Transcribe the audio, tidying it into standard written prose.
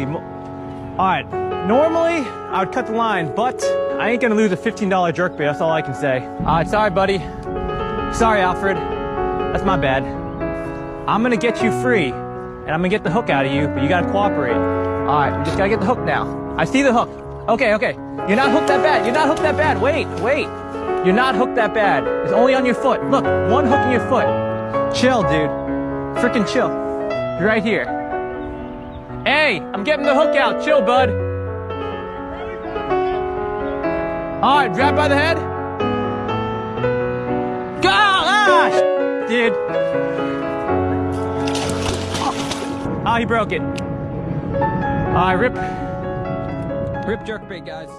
Alright, normally I would cut the line, but I ain't gonna lose a $15 jerkbait, that's all I can say. Alright, sorry buddy. Sorry Alfred. That's my bad. I'm gonna get you free, and I'm gonna get the hook out of you, but you gotta cooperate. Alright, we just gotta get the hook now. I see the hook. Okay. You're not hooked that bad. You're not hooked that bad. Wait. You're not hooked that bad. It's only on your foot. Look, one hook in your foot. Chill, dude. Freaking chill. You're right here. Hey, I'm getting the hook out. Chill, bud. Alright, grab by the head. Go! Ah! Dude. Oh, he broke it. Alright, rip jerkbait, guys.